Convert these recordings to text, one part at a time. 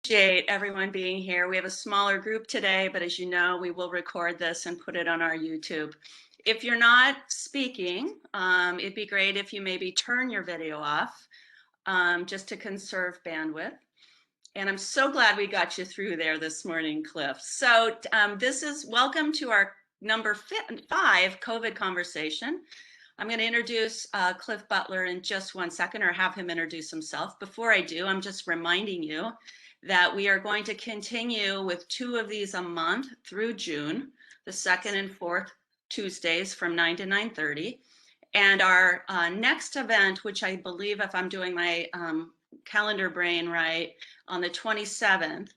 Appreciate everyone being here. We have a smaller group today, but as you know, we will record this and put it on our YouTube. If you're not speaking, it'd be great if you maybe turn your video off just to conserve bandwidth. And I'm so glad we got you through there this morning, Cliff. So this is welcome to our number 5 COVID conversation. I'm going to introduce Cliff Butler in just 1 second, or have him introduce himself. Before I do, I'm just reminding you that we are going to continue with 2 of these a month through June, the 2nd and 4th Tuesdays from 9 to 9:30. And our next event, which I believe, if I'm doing my calendar brain right, on the 27th,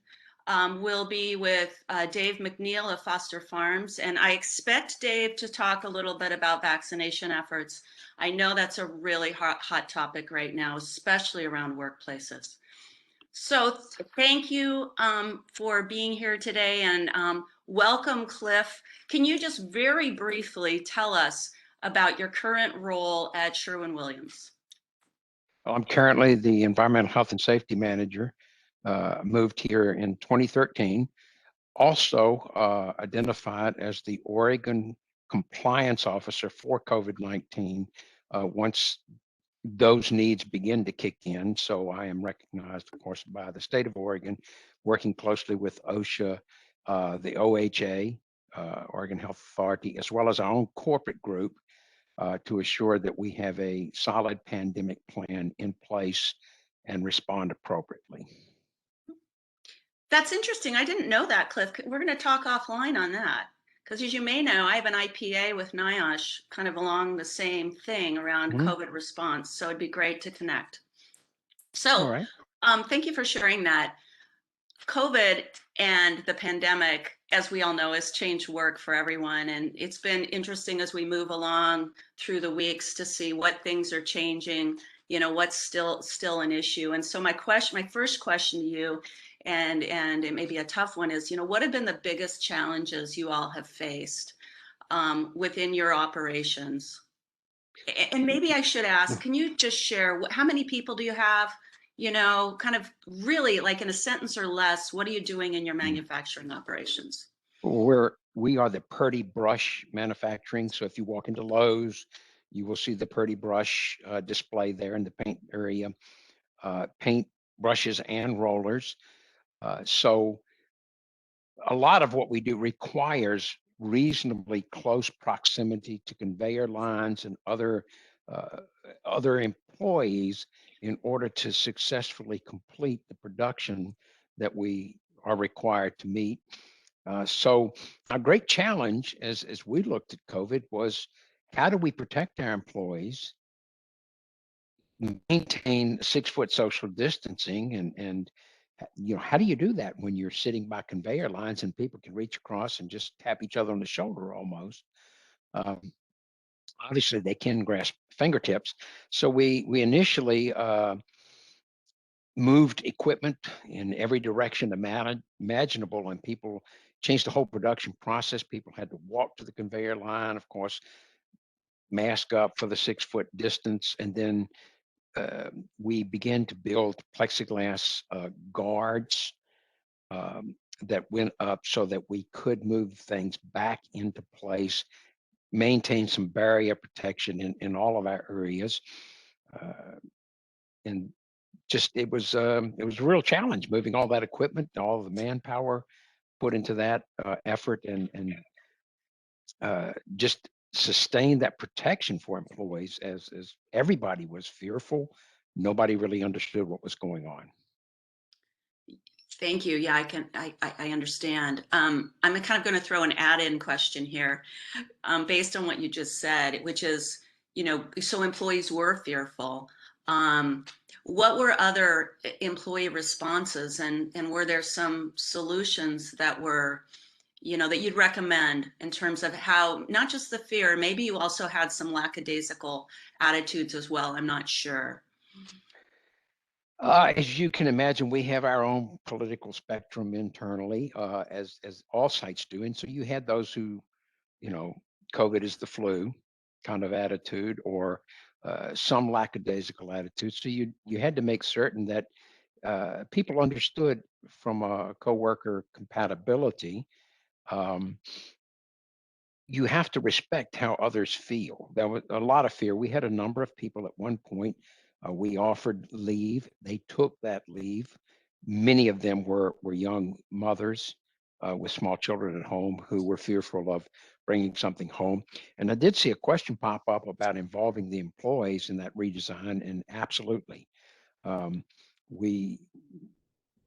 will be with Dave McNeil of Foster Farms. And I expect Dave to talk a little bit about vaccination efforts. I know that's a really hot topic right now, especially around workplaces. So thank you for being here today, and welcome, Cliff. Can you just very briefly tell us about your current role at Sherwin Williams? Well, I'm currently the Environmental Health and Safety Manager. Moved here in 2013. Also identified as the Oregon Compliance Officer for COVID-19 once those needs begin to kick in. So I am recognized, of course, by the state of Oregon, working closely with OSHA, the OHA, Oregon Health Authority, as well as our own corporate group to assure that we have a solid pandemic plan in place and respond appropriately. That's interesting. I didn't know that, Cliff. We're going to talk offline on that. Because as you may know, I have an IPA with NIOSH kind of along the same thing around COVID response. So it'd be great to connect. So thank you for sharing that. COVID and the pandemic, as we all know, has changed work for everyone. And it's been interesting as we move along through the weeks to see what things are changing, you know, what's still an issue. And so my first question to you, and it may be a tough one, is, you know, what have been the biggest challenges you all have faced within your operations? And maybe I should ask, can you just share how many people do you have? You know, kind of really like in a sentence or less, what are you doing in your manufacturing operations? We are the Purdy brush manufacturing. So if you walk into Lowe's, you will see the Purdy brush display there in the paint area, paint brushes and rollers. So a lot of what we do requires reasonably close proximity to conveyor lines and other employees in order to successfully complete the production that we are required to meet. So a great challenge as we looked at COVID was, how do we protect our employees, maintain 6-foot social distancing, and you know, how do you do that when you're sitting by conveyor lines and people can reach across and just tap each other on the shoulder almost? Obviously, they can grasp fingertips. So we initially moved equipment in every direction imaginable, and people changed the whole production process. People had to walk to the conveyor line, of course, mask up for the 6-foot distance, and then we began to build plexiglass guards that went up so that we could move things back into place, maintain some barrier protection in all of our areas. And just it was a real challenge moving all that equipment, all the manpower put into that effort, and just sustain that protection for employees as everybody was fearful. Nobody really understood what was going on. Thank you. Yeah, I understand. I'm kind of going to throw an add-in question here based on what you just said, which is, you know, so employees were fearful. What were other employee responses, and were there some solutions that were, you know, that you'd recommend in terms of how, not just the fear, maybe you also had some lackadaisical attitudes as well, I'm not sure. As you can imagine, we have our own political spectrum internally, as all sites do. And so you had those who, you know, COVID is the flu kind of attitude, or some lackadaisical attitude. So you had to make certain that people understood from a coworker compatibility. Um, you have to respect how others feel. There was a lot of fear. We had a number of people at one point. We offered leave. They took that leave. Many of them were young mothers with small children at home who were fearful of bringing something home. And I did see a question pop up about involving the employees in that redesign, and absolutely, um, we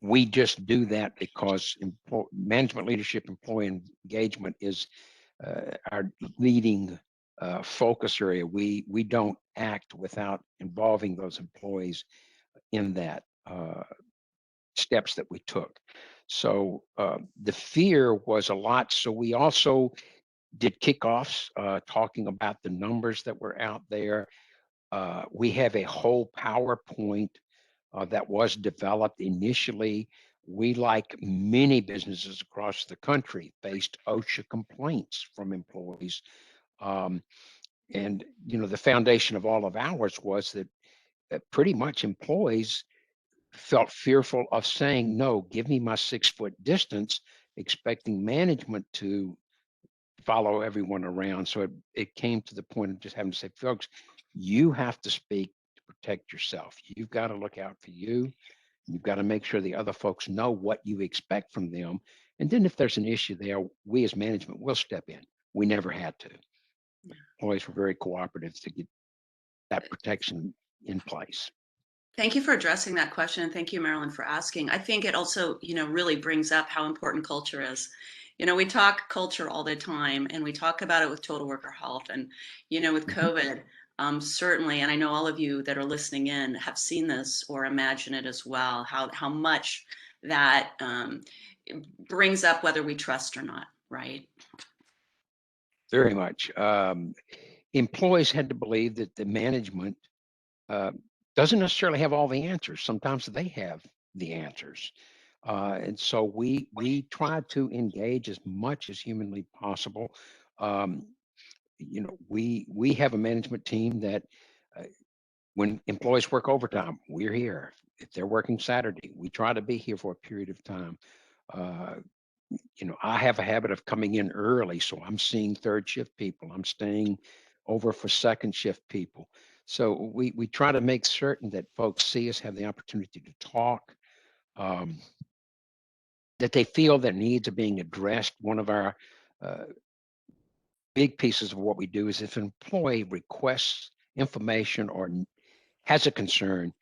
we just do that because management leadership, employee engagement is our leading focus area. We don't act without involving those employees in that steps that we took. So the fear was a lot. So we also did kickoffs talking about the numbers that were out there. We have a whole PowerPoint that was developed initially. We, like many businesses across the country, faced OSHA complaints from employees. Um, and the foundation of all of ours was that pretty much employees felt fearful of saying, no, give me my 6-foot distance, expecting management to follow everyone around. So it came to the point of just having to say, folks, you have to speak to protect yourself. You've got to look out for you. You've got to make sure the other folks know what you expect from them. And then if there's an issue there, we as management will step in. We never had to. Employees were very cooperative to get that protection in place. Thank you for addressing that question. And thank you, Marilyn, for asking. I think it also, really brings up how important culture is. We talk culture all the time, and we talk about it with total worker health. And, with COVID, certainly, and I know all of you that are listening in have seen this or imagine it as well, how much that brings up whether we trust or not, right? Very much. Employees had to believe that the management doesn't necessarily have all the answers. Sometimes they have the answers. And so we try to engage as much as humanly possible. Um, we have a management team that when employees work overtime, we're here. If they're working Saturday, we try to be here for a period of time. Uh, I have a habit of coming in early, so I'm seeing third shift people. I'm staying over for second shift people. So we try to make certain that folks see us, have the opportunity to talk, um, that they feel their needs are being addressed. One of our uh, big pieces of what we do is if an employee requests information or has a concern,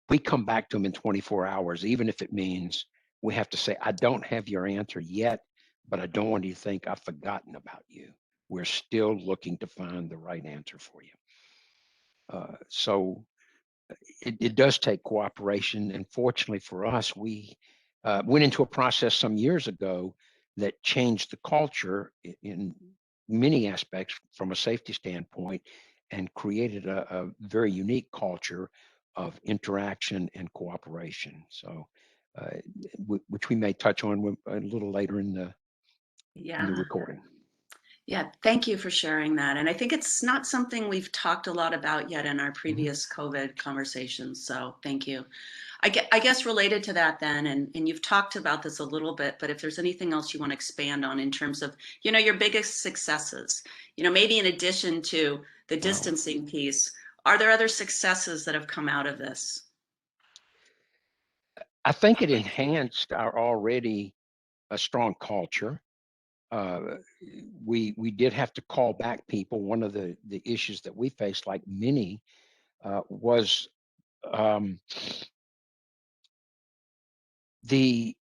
we come back to them in 24 hours, even if it means we have to say, I don't have your answer yet, but I don't want you to think I've forgotten about you. We're still looking to find the right answer for you. So it does take cooperation. And fortunately for us, we went into a process some years ago that changed the culture in many aspects from a safety standpoint and created a very unique culture of interaction and cooperation. So, which we may touch on a little later in the recording. Yeah, thank you for sharing that. And I think it's not something we've talked a lot about yet in our previous COVID conversations. So thank you. I guess related to that then, and you've talked about this a little bit, but if there's anything else you want to expand on in terms of, your biggest successes, maybe in addition to the distancing piece, are there other successes that have come out of this? I think it enhanced our already a strong culture. We did have to call back people. One of the issues that we faced, like many, was the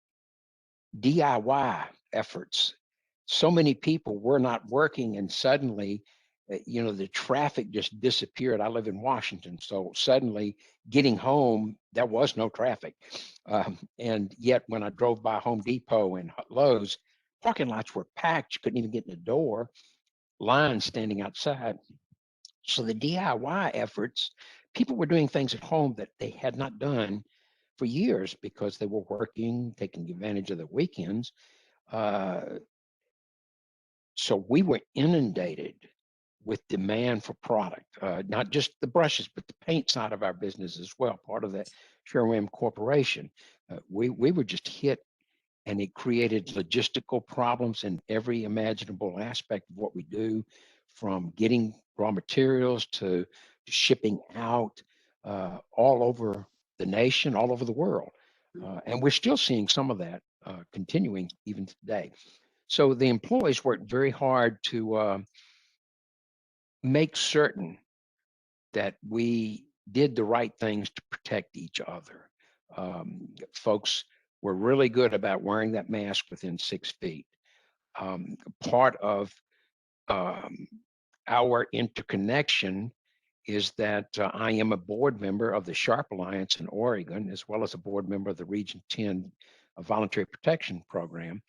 DIY efforts. So many people were not working, and suddenly, the traffic just disappeared. I live in Washington, so suddenly getting home, there was no traffic. And yet, when I drove by Home Depot and Lowe's, parking lots were packed. You couldn't even get in the door. Lines standing outside. So the DIY efforts, people were doing things at home that they had not done for years because they were working, taking advantage of the weekends. So we were inundated with demand for product, not just the brushes, but the paint side of our business as well. Part of that Sherwin Williams Corporation. We were just hit, and it created logistical problems in every imaginable aspect of what we do, from getting raw materials to shipping out, all over the nation, all over the world. And we're still seeing some of that continuing even today. So the employees worked very hard to make certain that we did the right things to protect each other. Folks were really good about wearing that mask within 6 feet. Part of our interconnection is that I am a board member of the Sharp Alliance in Oregon, as well as a board member of the Region 10 Voluntary Protection Program.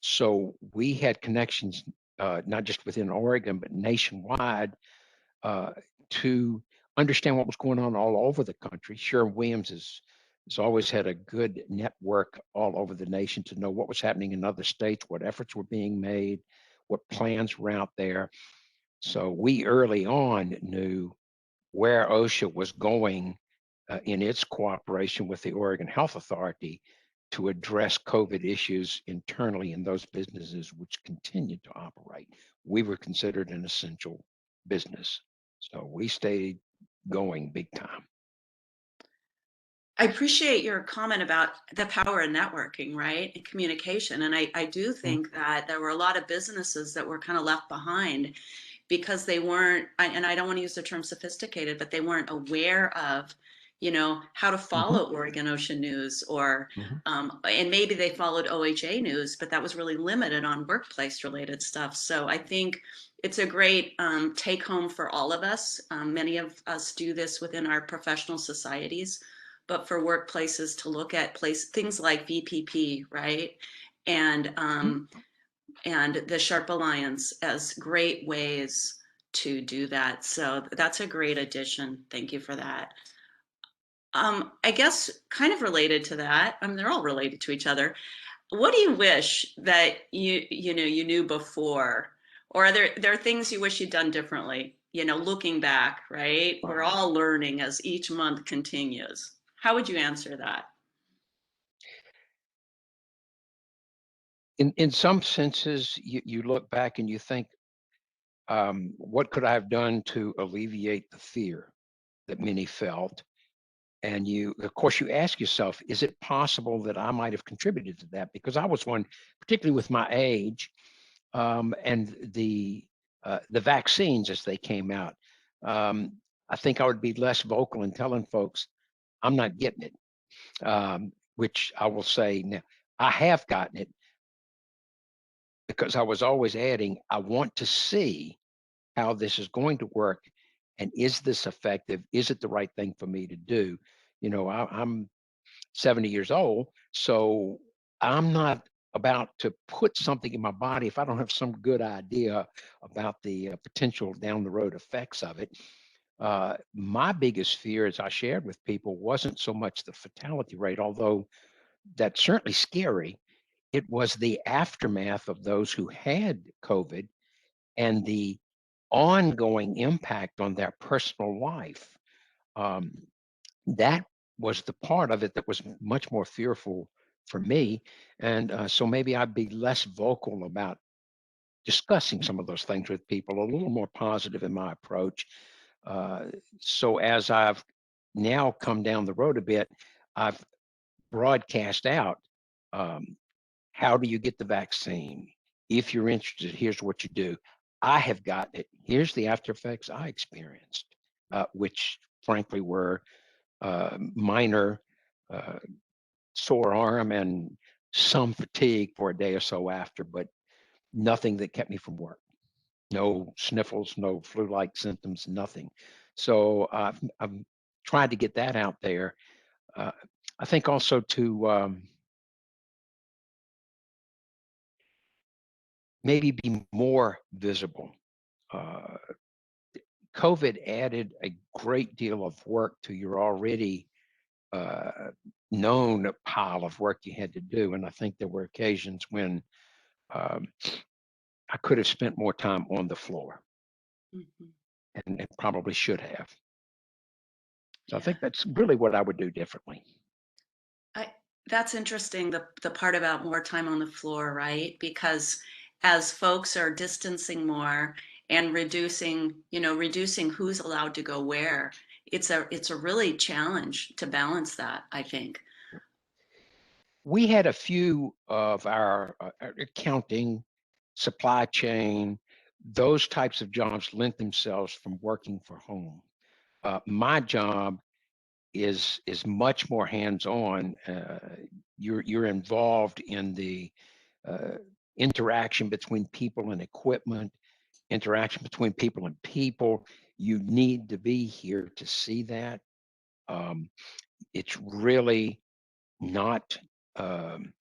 So we had connections, not just within Oregon, but nationwide, to understand what was going on all over the country. Sherwin Williams has always had a good network all over the nation to know what was happening in other states, what efforts were being made, what plans were out there. So we early on knew where OSHA was going in its cooperation with the Oregon Health Authority to address COVID issues internally in those businesses which continued to operate. We were considered an essential business. So we stayed going big time. I appreciate your comment about the power of networking, right? And communication. And I do Mm. think that there were a lot of businesses that were kind of left behind because they weren't, and I don't want to use the term sophisticated, but they weren't aware of, how to Mhm, follow Oregon Ocean News, or, mhm. and maybe they followed OHA News, but that was really limited on workplace related stuff. So I think it's a great take home for all of us. Many of us do this within our professional societies, but for workplaces to look at things like VPP, right? And Mm. and the Sharp Alliance as great ways to do that. So that's a great addition. Thank you for that. I guess kind of related to that, I mean, they're all related to each other. What do you wish that you knew before, or there are things you wish you'd done differently? Looking back, right? We're all learning as each month continues. How would you answer that? In some senses, you look back and you think, what could I have done to alleviate the fear that many felt? And of course, you ask yourself, is it possible that I might have contributed to that? Because I was one, particularly with my age, and the vaccines as they came out. Um, I think I would be less vocal in telling folks I'm not getting it, which I will say now I have gotten it, because I was always adding, I want to see how this is going to work, and is this effective? Is it the right thing for me to do? I'm 70 years old, so I'm not about to put something in my body if I don't have some good idea about the potential down the road effects of it. My biggest fear, as I shared with people, wasn't so much the fatality rate, although that's certainly scary. It was the aftermath of those who had COVID and the ongoing impact on their personal life. Um, that was the part of it that was much more fearful for me. And so maybe I'd be less vocal about discussing some of those things with people, a little more positive in my approach. Uh, so as I've now come down the road a bit, I've broadcast out, um, how do you get the vaccine? If you're interested, here's what you do. I have gotten it. Here's the after effects I experienced, which frankly were minor, uh, sore arm and some fatigue for a day or so after, but nothing that kept me from work. No sniffles, no flu-like symptoms, nothing. So I've tried to get that out there. Uh, I think also to maybe be more visible. Uh, COVID added a great deal of work to your already uh, known pile of work you had to do. And I think there were occasions when um, I could have spent more time on the floor, Mhm. and probably should have. So I Yeah. think that's really what I would do differently. That's interesting, the part about more time on the floor, right? Because as folks are distancing more and reducing who's allowed to go where, it's a really challenge to balance that, I think. We had a few of our accounting, supply chain, those types of jobs lent themselves from working from home. My job is much more hands-on. You're involved in the uh, interaction between people and equipment, interaction between people and people. You need to be here to see that. Um, it's really not um,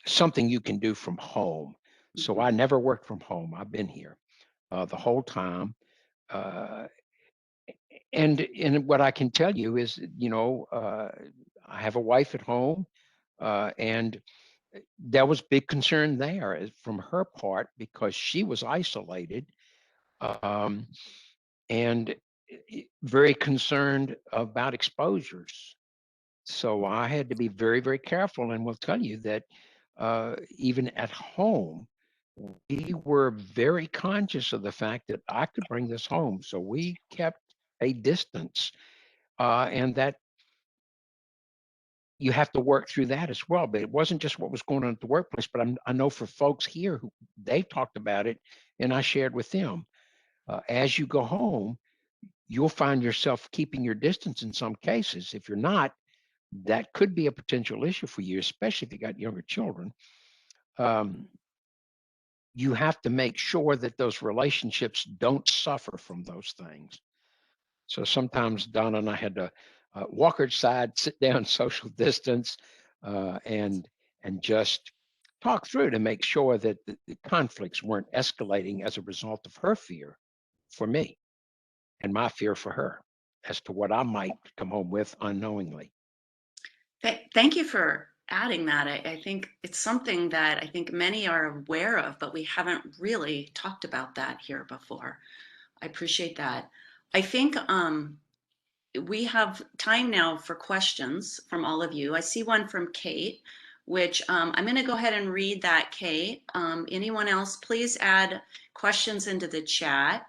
something you can do from home. So Mhm. I never worked from home. I've been here the whole time. Uh, and what I can tell you is, I have a wife at home, and there was big concern there from her part because she was isolated, um, and very concerned about exposures. So I had to be very, very careful, and will tell you that even at home, we were very conscious of the fact that I could bring this home. So we kept a distance, and that you have to work through that as well. But it wasn't just what was going on at the workplace, but I know for folks here who they talked about it, and I shared with them. As you go home, you'll find yourself keeping your distance in some cases. If you're not, that could be a potential issue for you, especially if you got younger children. Um, you have to make sure that those relationships don't suffer from those things. So sometimes Donna and I had to walk her side, sit down, social distance, and just talk through to make sure that the conflicts weren't escalating as a result of her fear for me and my fear for her as to what I might come home with unknowingly. Thank you for adding that. I think it's something that I think many are aware of, but we haven't really talked about that here before. I appreciate that. I think we have time now for questions from all of you. I see one from Kate, which I'm going to go ahead and read that, Kate. Anyone else, please add questions into the chat.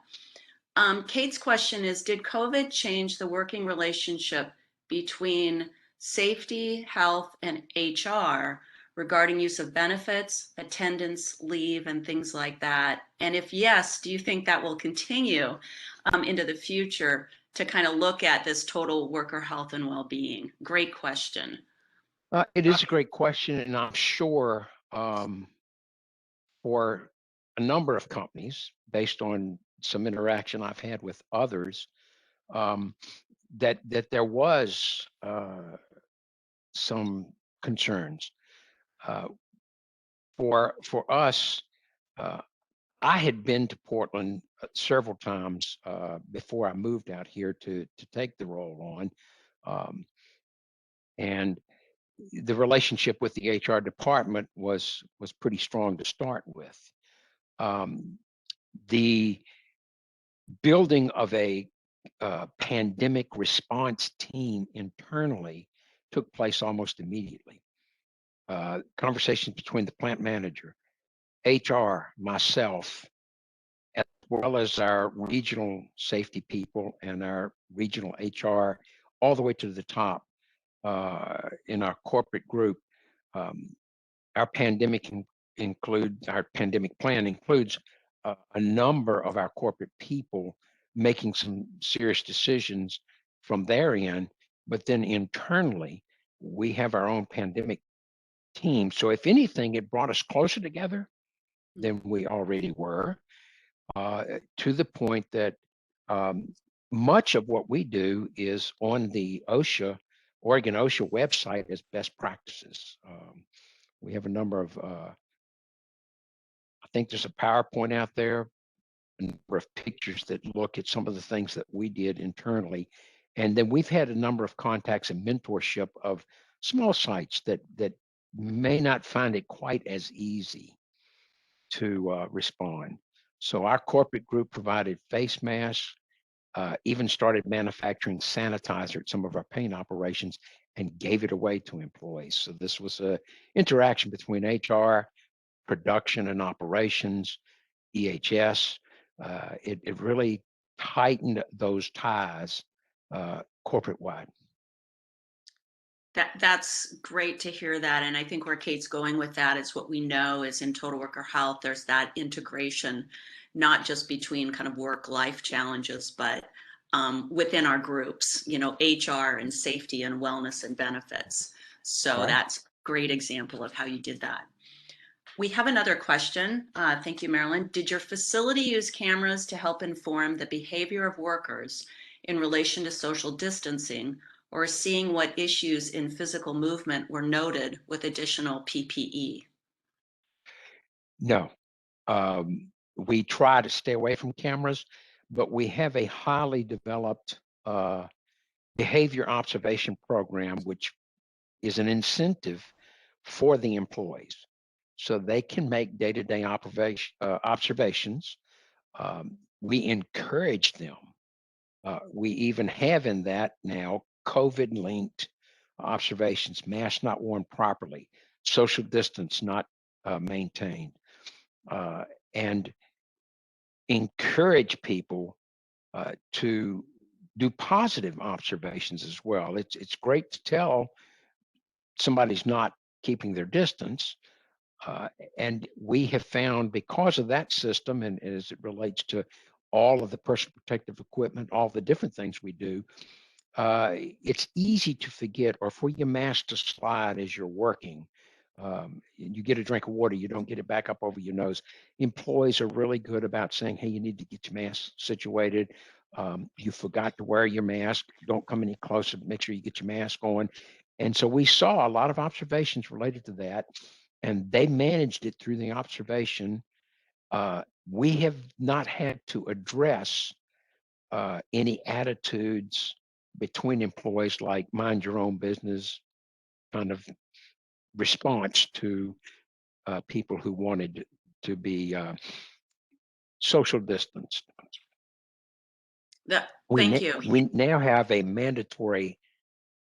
Kate's question is, did COVID change the working relationship between safety, health, and HR regarding use of benefits, attendance, leave, and things like that? And if yes, do you think that will continue into the future to kind of look at this total worker health and well-being? Great question. It is a great question, and I'm sure for a number of companies, based on some interaction I've had with others, um, that there was some concerns. Uh, for us, uh, I had been to Portland several times before I moved out here to take the role on, and the relationship with the HR department was pretty strong to start with. Um, the building of a pandemic response team internally took place almost immediately. Conversations between the plant manager, HR, myself, as well as our regional safety people and our regional HR, all the way to the top in our corporate group. Um, our our pandemic plan includes a number of our corporate people making some serious decisions from their end, but then internally we have our own pandemic team. So if anything, it brought us closer together than we already were, to the point that much of what we do is on the Oregon OSHA website as best practices. We have a number of I think there's a PowerPoint out there, a number of pictures that look at some of the things that we did internally. And then we've had a number of contacts and mentorship of small sites that may not find it quite as easy to respond. So our corporate group provided face masks, even started manufacturing sanitizer at some of our paint operations and gave it away to employees. So this was a interaction between HR, production and operations, EHS. It really tightened those ties corporate wide. That's great to hear that. And I think where Kate's going with that is what we know is in total worker health, there's that integration, not just between kind of work-life challenges, but within our groups, you know, HR and safety and wellness and benefits. So Right. that's a great example of how you did that. We have another question. Thank you, Marilyn. Did your facility use cameras to help inform the behavior of workers in relation to social distancing, or seeing what issues in physical movement were noted with additional PPE? No, we try to stay away from cameras, but we have a highly developed behavior observation program, which is an incentive for the employees so they can make day-to-day observations. We encourage them. We even have in that now COVID-linked observations, mask not worn properly, social distance not maintained, and encourage people to do positive observations as well. It's great to tell somebody's not keeping their distance. And we have found, because of that system, and as it relates to all of the personal protective equipment, all the different things we do, it's easy to forget or for your mask to slide as you're working. You get a drink of water, you don't get it back up over your nose. Employees are really good about saying, hey, you need to get your mask situated. You forgot to wear your mask. Don't come any closer. Make sure you get your mask on. And so we saw a lot of observations related to that, and they managed it through the observation. We have not had to address any attitudes between employees like mind your own business kind of response to people who wanted to be social distanced. Thank you. We now have a mandatory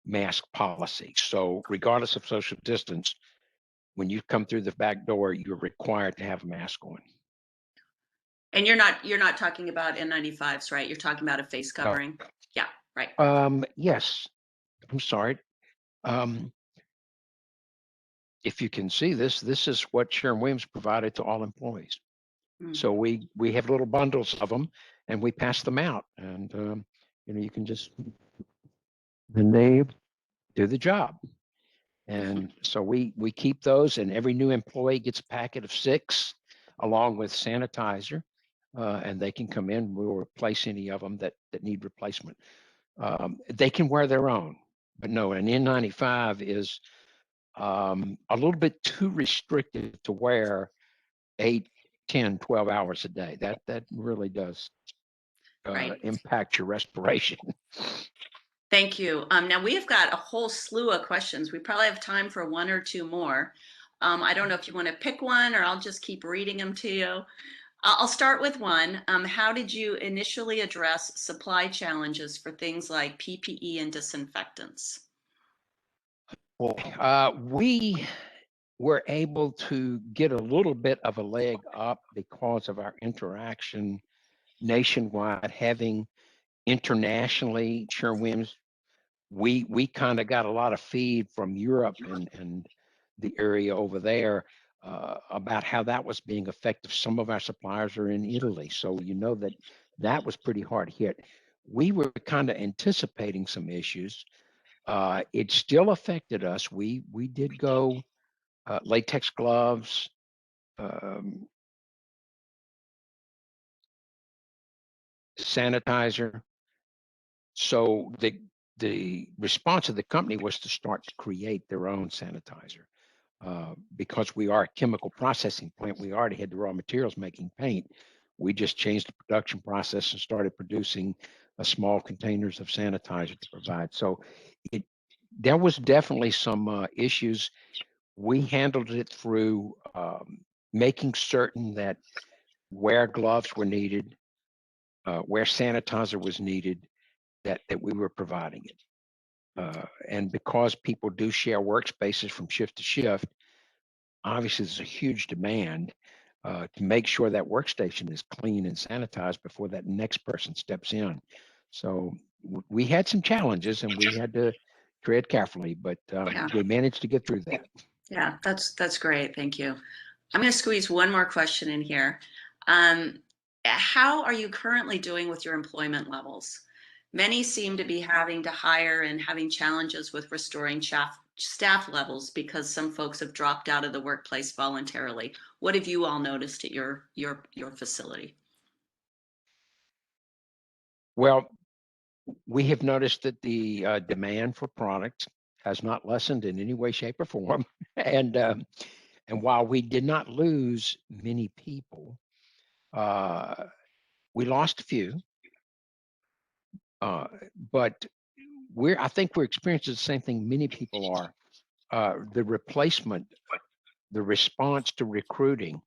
mask policy. So regardless of social distance, when you come through the back door, you're required to have a mask on. And you're not talking about N95s, right? You're talking about a face covering. Yeah, right. Yes, I'm sorry. If you can see this, this is what Sherwin Williams provided to all employees. So we have little bundles of them, and we pass them out, and you can just then they do the job. And so we keep those, and every new employee gets a packet of 6 along with sanitizer, and they can come in. We'll replace any of them that need replacement. They can wear their own, but no, an N95 is a little bit too restrictive to wear 8, 10, 12 hours a day. That really does Right. impact your respiration. Thank you. Now we've got a whole slew of questions. We probably have time for 1 or 2 more. I don't know if you want to pick one, or I'll just keep reading them to you. I'll start with one. How did you initially address supply challenges for things like PPE and disinfectants? We were able to get a little bit of a leg up because of our interaction nationwide, having internationally, Sherwin Williams. We kind of got a lot of feed from Europe and the area over there about how that was being effective. Some of our suppliers are in Italy, so that was pretty hard hit. We were kind of anticipating some issues. It still affected us. We did go latex gloves, sanitizer. So the response of the company was to start to create their own sanitizer. Because we are a chemical processing plant, we already had the raw materials making paint. We just changed the production process and started producing small containers of sanitizer to provide. So there was definitely some issues. We handled it through making certain that where gloves were needed, where sanitizer was needed, that we were providing it. And because people do share workspaces from shift to shift, obviously there's a huge demand to make sure that workstation is clean and sanitized before that next person steps in. So we had some challenges and we had to tread carefully, but we managed to get through that. Yeah, that's great. Thank you. I'm going to squeeze one more question in here. How are you currently doing with your employment levels? Many seem to be having to hire and having challenges with restoring staff levels because some folks have dropped out of the workplace voluntarily. What have you all noticed at your facility? Well, we have noticed that the demand for product has not lessened in any way, shape, or form. And while we did not lose many people, we lost a few. But I think we're experiencing the same thing many people are. The replacement, the response to recruiting.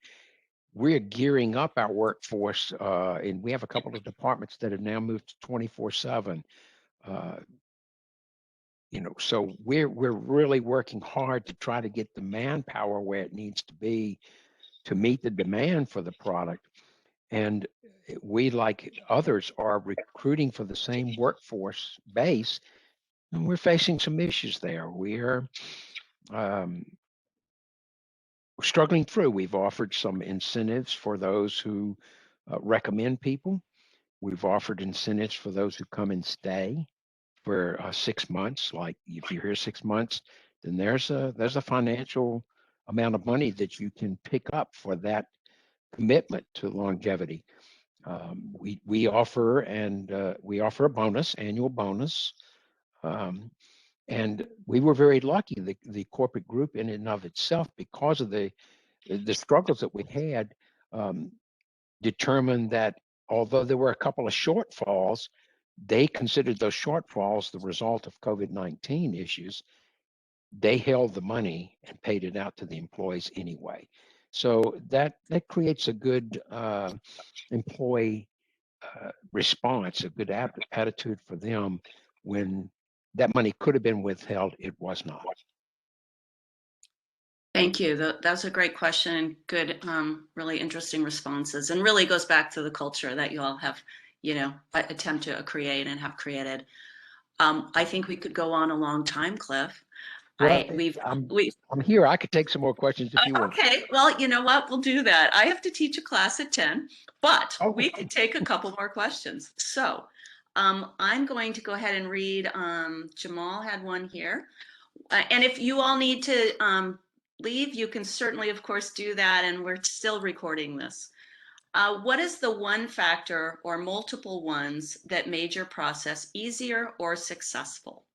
We're gearing up our workforce, and we have a couple of departments that have now moved to 24/7. So we're really working hard to try to get the manpower where it needs to be to meet the demand for the product. And we, like others, are recruiting for the same workforce base, and we're facing some issues there. We're struggling through. We've offered some incentives for those who recommend people. We've offered incentives for those who come and stay for 6 months. Like if you're here 6 months, then there's a financial amount of money that you can pick up for that commitment to longevity. We offer a bonus, annual bonus, and we were very lucky. The corporate group in and of itself, because of the struggles that we had, determined that although there were a couple of shortfalls, they considered those shortfalls the result of COVID-19 issues. They held the money and paid it out to the employees anyway. So that creates a good employee response, a good attitude for them when that money could have been withheld. It was not. Thank you. That's a great question and good, really interesting responses, and really goes back to the culture that you all have, attempt to create and have created. I think we could go on a long time, Cliff. Well, I'm here. I could take some more questions if you want. Okay. Well, you know what? We'll do that. I have to teach a class at 10, but we could take a couple more questions. So I'm going to go ahead and read. Jamal had one here. And if you all need to leave, you can certainly, of course, do that. And we're still recording this. What is the one factor or multiple ones that made your process easier or successful?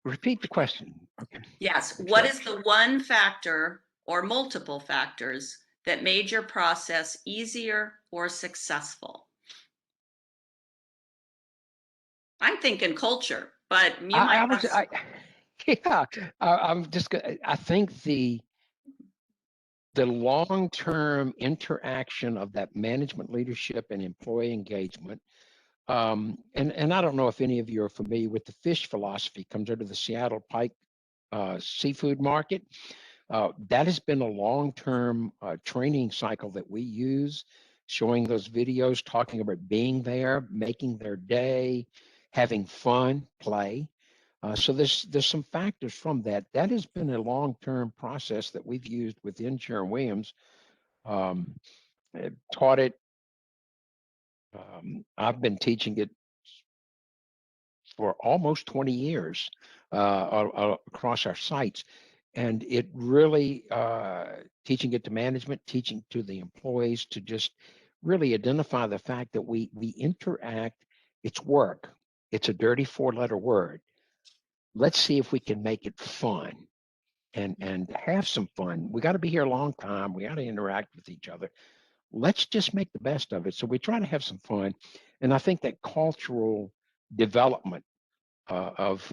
Repeat the question. Okay. Yes. What is the one factor or multiple factors that made your process easier or successful? I'm thinking culture, but you might. I'm just. I think the long-term interaction of that management leadership and employee engagement. And I don't know if any of you are familiar with the fish philosophy, comes out of the Seattle Pike seafood market. That has been a long-term training cycle that we use, showing those videos, talking about being there, making their day, having fun, play. So there's some factors from that. That has been a long-term process that we've used within Sherwin Williams. Taught it. I've been teaching it for almost 20 years across our sites. And it really, teaching it to management, teaching to the employees to just really identify the fact that we interact, it's work. It's a dirty 4-letter word. Let's see if we can make it fun and have some fun. We got to be here a long time. We got to interact with each other. Let's just make the best of it. So we try to have some fun. And I think that cultural development of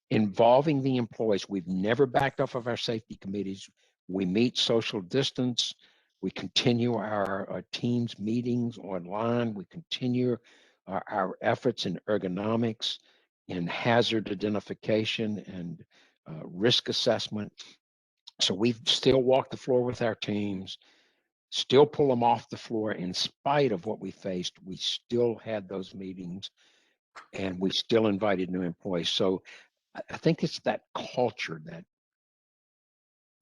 involving the employees, we've never backed off of our safety committees. We meet social distance. We continue our teams meetings online. We continue our efforts in ergonomics, in hazard identification and risk assessment. So we still walk the floor with our teams, still pull them off the floor in spite of what we faced. We still had those meetings and we still invited new employees. So I think it's that culture,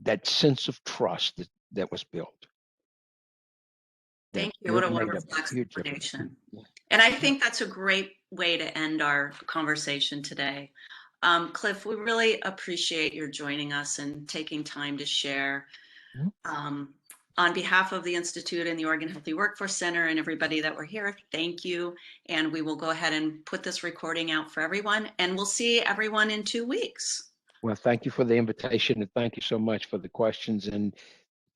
that sense of trust that was built. Thank you. What a wonderful explanation. And I think that's a great way to end our conversation today. Cliff, we really appreciate your joining us and taking time to share. On behalf of the Institute and the Oregon Healthy Workforce Center and everybody that were here, thank you. And we will go ahead and put this recording out for everyone, and we'll see everyone in 2 weeks. Well, thank you for the invitation, and thank you so much for the questions. And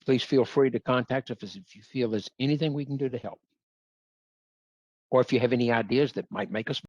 please feel free to contact us if you feel there's anything we can do to help, or if you have any ideas that might make us